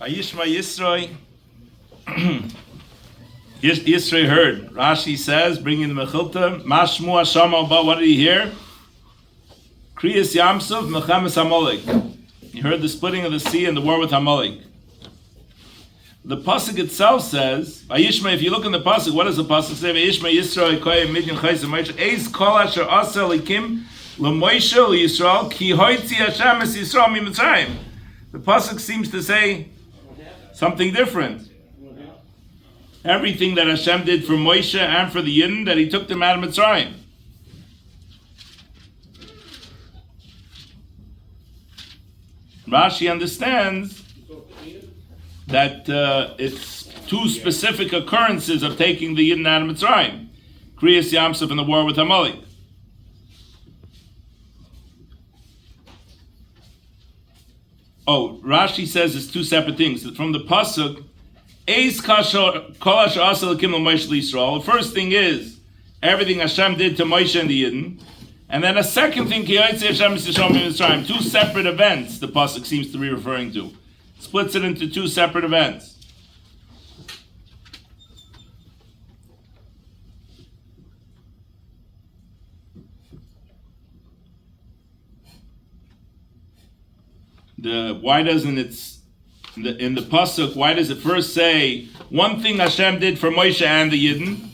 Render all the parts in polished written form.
Vayishma Yisroi. Yisroi heard. Rashi says, bringing the Mechilta, Mashmu Hashama Ba, what did he hear? Kriyas Yamsuf Mechemes Amalek. He heard the splitting of the sea and the war with Amalek. The pasuk itself says, Vayishma, if you look in the pasuk, what does the pasuk say? Vayishma Yisroi koyem midyan chayz Moshe eis kol asher asa likim l'Moshe l'Yisrael ki hoitzi Hashem es Yisrael miMitzrayim. The pasuk seems to say something different. Everything that Hashem did for Moshe and for the Yidden, that He took them out of Mitzrayim. Rashi understands that it's two specific occurrences of taking the Yidden out of Mitzrayim. Kriyas Yamsuf and the war with Amalek. Oh, Rashi says it's two separate things. From the pasuk, the first thing is everything Hashem did to Moshe and the Yidden, and then a second thing, two separate events. The pasuk seems to be referring to, splits it into two separate events. Why doesn't it in the pasuk? Why does it first say one thing Hashem did for Moshe and the Yidden,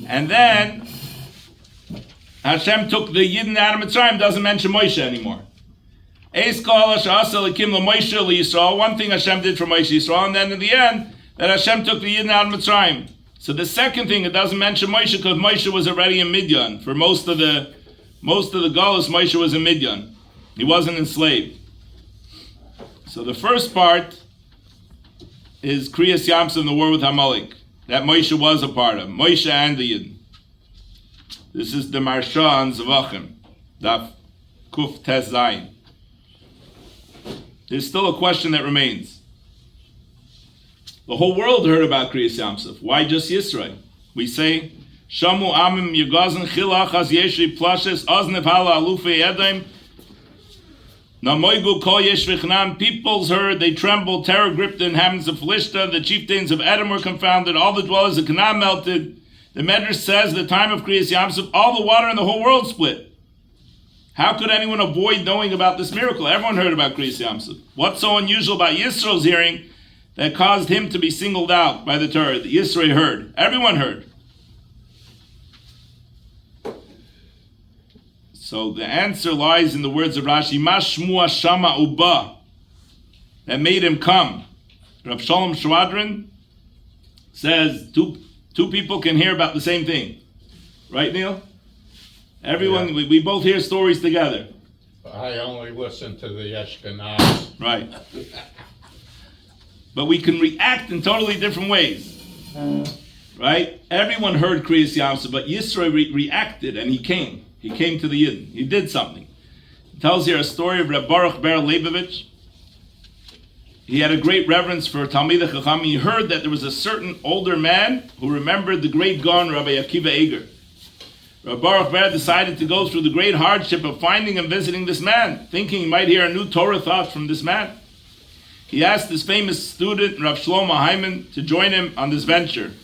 and then Hashem took the Yidden out of Mitzrayim? Doesn't mention Moshe anymore. One thing Hashem did for Moshe Yisrael, and then in the end that Hashem took the Yidden out of Mitzrayim. So the second thing, it doesn't mention Moshe because Moshe was already in Midyan. For most of the Galus, Moshe was in Midyan. He wasn't enslaved. So the first part is Kriyas Yamsuf and the war with Amalek, that Moshe was a part of, Moshe and the Yidden. This is the Marsha on Zavachim, Daf Kuf Tes Zayin. There's still a question that remains. The whole world heard about Kriyas Yamsuf. Why just Yisrael? We say, Shamu Amim Yugazin Chilach Az Yeshri Plashes Aznev Hala Alufe Edom. Peoples heard, they trembled, terror gripped the inhabitants of Philistia, the chieftains of Edom were confounded, all the dwellers of Canaan melted. The Medrash says, at the time of Kriyas Yamsuf, all the water in the whole world split. How could anyone avoid knowing about this miracle? Everyone heard about Kriyas Yamsuf. What's so unusual about Yisro's hearing that caused him to be singled out by the Torah? The Yisro heard. Everyone heard. So the answer lies in the words of Rashi, Mashmu Hashama Uba, that made him come. Rav Shalom Shwadron says two people can hear about the same thing. Right, Neil? Everyone, yeah. we both hear stories together. I only listen to the Ashkenaz. Right. But we can react in totally different ways. Right? Everyone heard Kriyas Yamsuf, but Yisro reacted and he came. He came to the Yidden. He did something. It tells here a story of Reb Baruch Ber Leibovich. He had a great reverence for Talmidei Chacham. He heard that there was a certain older man who remembered the great Gaon, Rabbi Akiva Eiger. Reb Baruch Ber decided to go through the great hardship of finding and visiting this man, thinking he might hear a new Torah thought from this man. He asked his famous student, Rav Shlomo Hyman, to join him on this venture.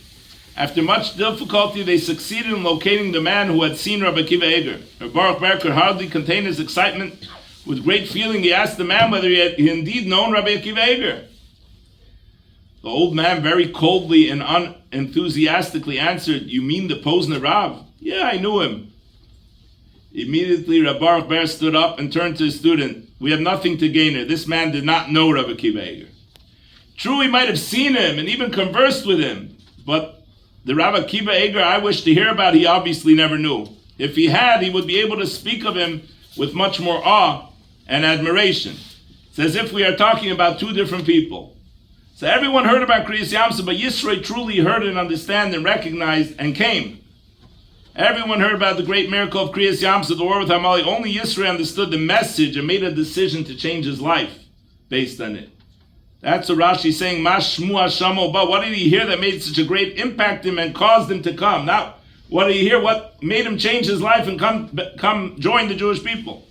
After much difficulty, they succeeded in locating the man who had seen Rabbi Akiva Eiger. Reb Baruch Ber could hardly contain his excitement. With great feeling, he asked the man whether he had indeed known Rabbi Akiva Eiger. The old man very coldly and unenthusiastically answered, "You mean the Posner Rav?" "Yeah, I knew him." Immediately, Reb Baruch Ber stood up and turned to his student. "We have nothing to gain here. This man did not know Rabbi Akiva Eiger. True, he might have seen him and even conversed with him, but the Rabbi Akiva Eiger I wish to hear about, he obviously never knew. If he had, he would be able to speak of him with much more awe and admiration." It's as if we are talking about two different people. So everyone heard about Kriyas Yamsuf, but Yisro truly heard and understood and recognized and came. Everyone heard about the great miracle of Kriyas Yamsuf, the war with Amalek. Only Yisro understood the message and made a decision to change his life based on it. That's what Rashi is saying, Mashmu Hashamo Ba. What did he hear that made such a great impact him and caused him to come? Now, what did he hear? What made him change his life and come join the Jewish people?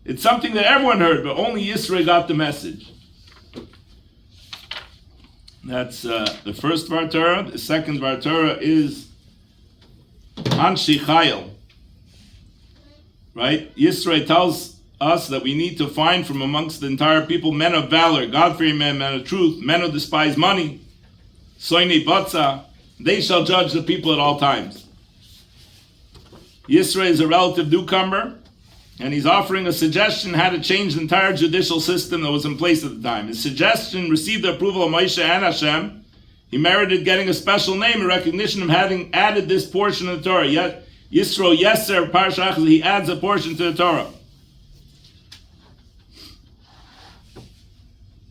It's something that everyone heard, but only Yisro got the message. That's the first Var Torah. The second Var Torah is Anshi Chayil. Right? Yisro tells us that we need to find from amongst the entire people men of valor, God-fearing men, men of truth, men who despise money. Soini Batza, they shall judge the people at all times. Yisro is a relative newcomer, and he's offering a suggestion how to change the entire judicial system that was in place at the time. His suggestion received the approval of Moshe and Hashem. He merited getting a special name in recognition of having added this portion of the Torah. Yet Yisro Yeser Parashah, he adds a portion to the Torah.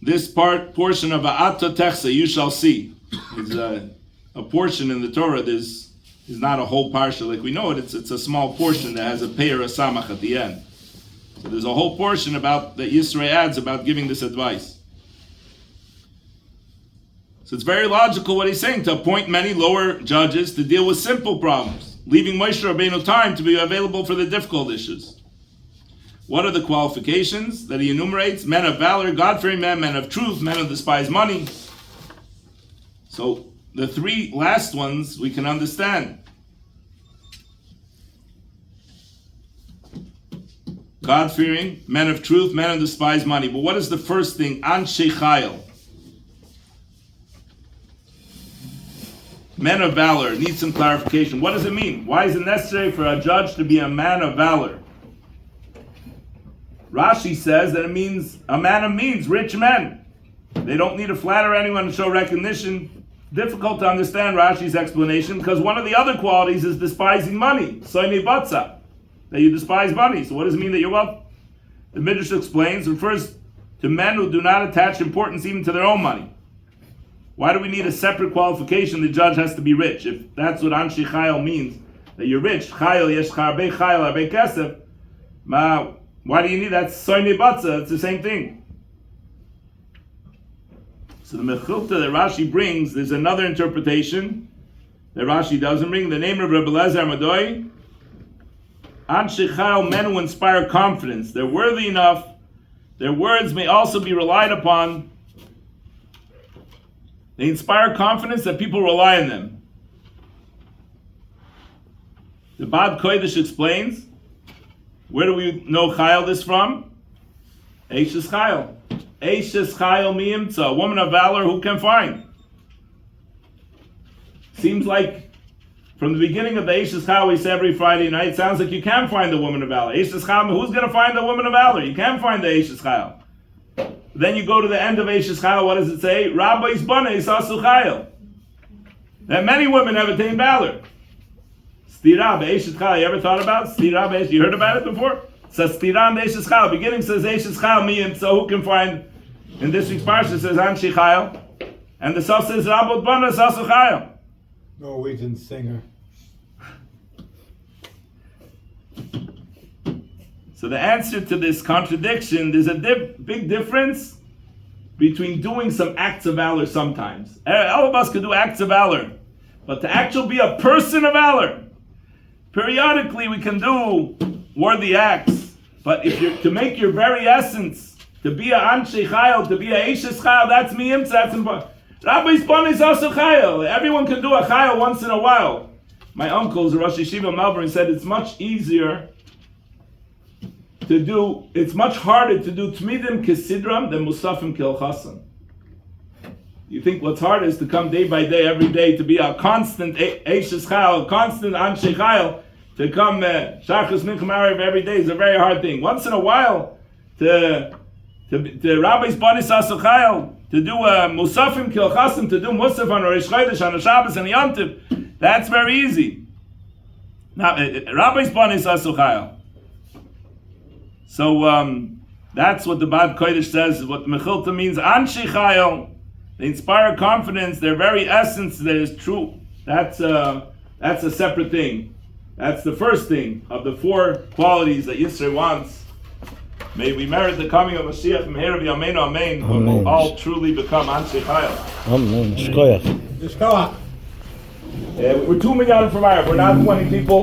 This portion of A'ata Techsa, you shall see, is a portion in the Torah. Is not a whole parsha like we know it. It's a small portion that has a pei or a samach at the end. So there's a whole portion about that Yisro adds about giving this advice. So it's very logical what he's saying, to appoint many lower judges to deal with simple problems, leaving Moshe Rabbeinu time to be available for the difficult issues. What are the qualifications that he enumerates? Men of valor, God-fearing men, men of truth, men who despise money. So the three last ones we can understand. God-fearing, men of truth, men who despise money. But what is the first thing? Anshe Chayil. Men of valor. Need some clarification. What does it mean? Why is it necessary for a judge to be a man of valor? Rashi says that it means a man of means, rich men. They don't need to flatter anyone to show recognition. Difficult to understand Rashi's explanation because one of the other qualities is despising money. Soine batza, that you despise money. So what does it mean that you're wealthy? The Midrash explains, refers to men who do not attach importance even to their own money. Why do we need a separate qualification? The judge has to be rich. If that's what Anshi Chayil means, that you're rich, Chayil, yesh harbe Chayil, harbe kesef, why do you need that? Soine batza, it's the same thing. So the mechilta that Rashi brings, there's another interpretation that Rashi doesn't bring. The name of Rabbi Lezer Madoi, Anshe Chayil, men who inspire confidence. They're worthy enough. Their words may also be relied upon. They inspire confidence that people rely on them. The Bad Kodesh explains, where do we know Chayil this from? Eishes Chayil. Eishes Chayil miyimtza, a woman of valor who can find. Seems like from the beginning of the Eishes Chayil we say every Friday night, sounds like you can find a woman of valor. Eishes Chayil, who's going to find a woman of valor? You can find the Eishes Chayil. Then you go to the end of Eishes Chayil, what does it say? Rabbi's banes asu Chayil. That many women have attained valor. Stira be'Eishes Chayil, you ever thought about Stira be'Eishes? You heard about it before? It says Stira be'Eishes Chayil. Beginning says Eishes Chayil miyim, so who can find? In this week's parsha says Anshi Chayil, and the Sal says Rabot banas asu Chayil. Norwegian singer. So the answer to this contradiction, there's a big difference between doing some acts of valor sometimes. All of us could do acts of valor, but to actually be a person of valor, periodically we can do worthy acts, but if you're to make your very essence, to be a Anshe Chayil, to be a Eishes Chayil, that's miyimtza, that's important. Rabbi's banes is also Chayil. Everyone can do a Chayil once in a while. My uncle's Rosh Yeshiva Melbourne said it's much easier to do, it's much harder to do Tmidim Kesidram than Musafim Kilchasan. You think what's hard is to come day by day, every day, to be a constant Eishes Chayil, a constant Anshe Chayil, to come Shachas Mincha Ma'ariv every day is a very hard thing. Once in a while, to Rabbi's banes asu Chayil, to do Musafim Kilchasim, to do Musaf on Rosh Chodesh, on a Shabbos and Yom Tov, that's very easy. Now, Rabbi's banes asu Chayil. So that's what the Bad Kodesh says, what Mechilta means. Anshe Chayil, they inspire confidence, their very essence that is true. That's a separate thing. That's the first thing of the four qualities that Yisro wants. May we merit the coming of Mashiach Meher B'Yameinu Amen, when we'll all truly become Anshe Chayil. Amen. Shkoyach. We're 2 million from Arab. We're not 20 people.